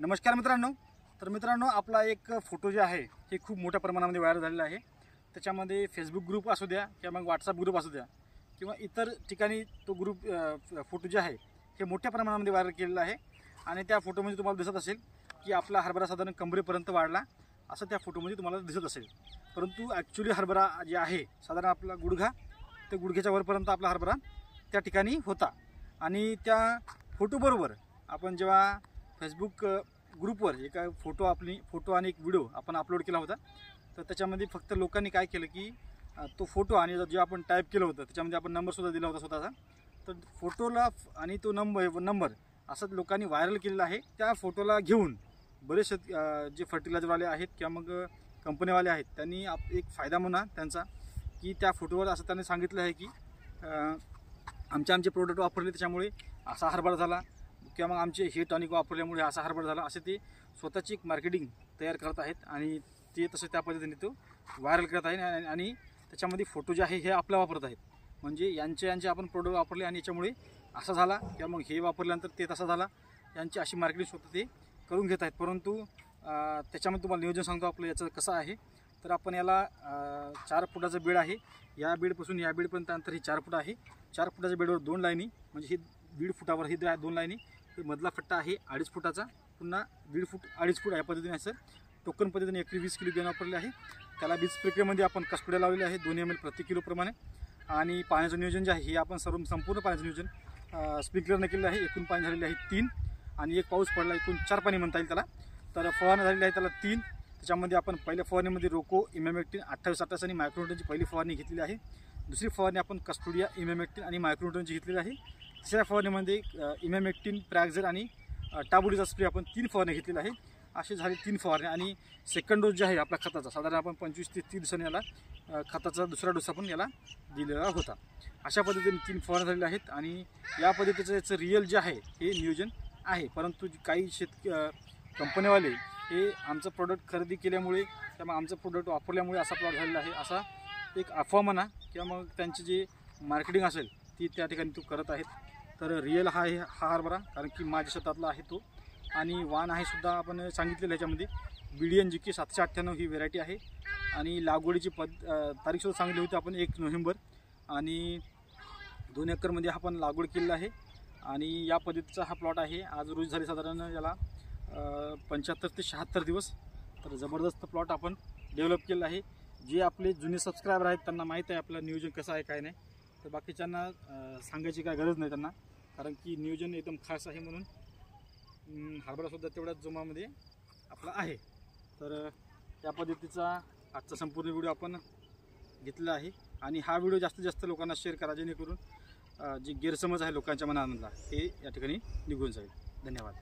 नमस्कार मित्रांनो. तर मित्रांनो, आपला एक फोटो जे आहे हे खूप मोठ्या प्रमाणामध्ये व्हायरल झालेला आहे. त्याच्यामध्ये फेसबुक ग्रुप असू द्या किंवा मग व्हॉट्सअप ग्रुप असू द्या किंवा इतर ठिकाणी तो ग्रुप फोटो जे आहे हे मोठ्या प्रमाणामध्ये व्हायरल केलेला आहे. आणि त्या फोटोमध्ये तुम्हाला दिसत असेल की आपला हरभरा साधारण कमरेपर्यंत वाढला असं त्या फोटोमध्ये तुम्हाला दिसत असेल. परंतु ॲक्च्युली हरभरा जे आहे साधारण आपला गुडघा ते गुडघ्याच्या वरपर्यंत आपला हरभरा त्या ठिकाणी होता. आणि त्या फोटोबरोबर आपण जेव्हा फेसबुक ग्रुपवर एका फोटो आणि एक व्हिडिओ आपण अपलोड केला होता, तर त्याच्यामध्ये फक्त लोकांनी काय केलं की तो फोटो आणि जे आपण टाईप केलं होतं त्याच्यामध्ये आपण नंबरसुद्धा दिला होता स्वतःचा, तर फोटोला आणि तो नंबर असंच लोकांनी व्हायरल केलेला आहे. त्या फोटोला घेऊन बरेचसे जे फर्टिलायझरवाले आहेत किंवा मग कंपनीवाले आहेत त्यांनी एक फायदा म्हणा त्यांचा की त्या फोटोवर असं त्यांनी सांगितलं आहे की आमचे प्रोडक्ट वापरले त्याच्यामुळे असा हरभरा झाला किंवा मग आमचे हे टॉनिक वापरल्यामुळे असा हरभरा झाला, असे ते स्वतःची एक मार्केटिंग तयार करत आहेत आणि ते तसं त्या पद्धतीने तो व्हायरल करत आहे. आणि त्याच्यामध्ये फोटो जे आहे हे आपला वापरत आहेत, म्हणजे यांचे आपण प्रोडक्ट वापरले आणि याच्यामुळे असा झाला किंवा मग हे वापरल्यानंतर ते तसा झाला, यांची अशी मार्केटिंग स्वतः ते करून घेत आहेत. परंतु त्याच्यामध्ये तुम्हाला नियोजन सांगतो आपलं याचं कसं आहे. तर आपण याला 4 फुटाचं बेड आहे, या बेडपासून या बेडपर्यंत अंतर हे 4 फूट आहे. 4 फुटाच्या बेडवर 2 लाईनी, म्हणजे ही 1.5 फुटावर ही 2 लाईनी, मधला फट्टा आहे 2.5 फुटाचा, पुन्हा 1.5 फूट 2.5 फूट या पद्धतीने असं टोकन पद्धतीने एकरी 20 किलो बियाणं वापरले आहे. त्याला बीज प्रक्रियेमध्ये आपण कस्टोड्या लावलेले आहे 2 ml प्रति किलो प्रमाणे. आणि पाण्याचं नियोजन जे आहे हे आपण संपूर्ण पाण्याचं नियोजन स्प्रिंकलरने केलेलं आहे. एकूण पाणी झालेले आहे 3 आणि एक पाऊस पडला, एकूण 4 पाणी म्हणता येईल त्याला. तर फवारणी झालेली आहे त्याला 3. त्याच्यामध्ये आपण पहिल्या फवारणीमध्ये रोको इमॅमेक्टिन 28-28 आणि मायक्रोन्यूटनची पहिली फवारणी घेतलेली आहे. दुसरी फवारणी आपण कस्टोडिया इमॅमेक्टिन आणि मायक्रोन्यूटनची घेतलेली आहे. तिसऱ्या फवारणीमध्ये इमॅमेक्टिन, प्रॅक्झर आणि टाबुलीचा स्प्रे आपण 3 फवारणी घेतलेला आहे. असे झाले 3 फवारणी. आणि सेकंड डोस जे आहे आपला खताचा साधारण आपण 25 ते 30 दिवसांनी याला खताचा दुसरा डोस आपण याला दिलेला होता. अशा पद्धतीने 3 फवारणी झालेल्या आहेत आणि या पद्धतीचं याचं रिअल जे आहे हे नियोजन आहे. परंतु काही कंपनीवाले हे आमचं प्रोडक्ट खरेदी केल्यामुळे किंवा आमचं प्रोडक्ट वापरल्यामुळे असा प्लॉट झालेला आहे असा एक अफवा म्हणा किंवा मग त्यांची जी मार्केटिंग असेल ती त्या ठिकाणी तो करत आहेत. तर रिअल हा हरभरा कारण की माझ्या शेतातला आहे तो. आणि वाण आहे सुद्धा आपण सांगितलेलं ह्याच्यामध्ये BDN GK 798 ही व्हेरायटी आहे. आणि लागवडीची तारीखसुद्धा सांगितली होती आपण 1 नोव्हेंबर. आणि 2 एकरमध्ये आपण लागवड केलेला आहे. आणि या पद्धतीचा हा प्लॉट आहे. आज रोज झाले साधारण याला 75 ते 76 दिवस. तर जबरदस्त प्लॉट आपण डेव्हलप केलेला आहे. जे आपले जुने सबस्क्रायबर आहेत त्यांना माहीत आहे आपलं नियोजन कसं आहे काय नाही, तर बाकीच्यांना सांगायची काय गरज नाही त्यांना, कारण की नियोजन एकदम खास आहे. म्हणून हरभरासुद्धा तेवढ्याच जोमामध्ये आपला आहे. तर त्या पद्धतीचा आजचा संपूर्ण व्हिडिओ आपण घेतलेला आहे. आणि हा व्हिडिओ जास्तीत जास्त लोकांना शेअर करा जेणेकरून जे गैरसमज आहे लोकांच्या मनामधला हे या ठिकाणी निघून जाईल. धन्यवाद.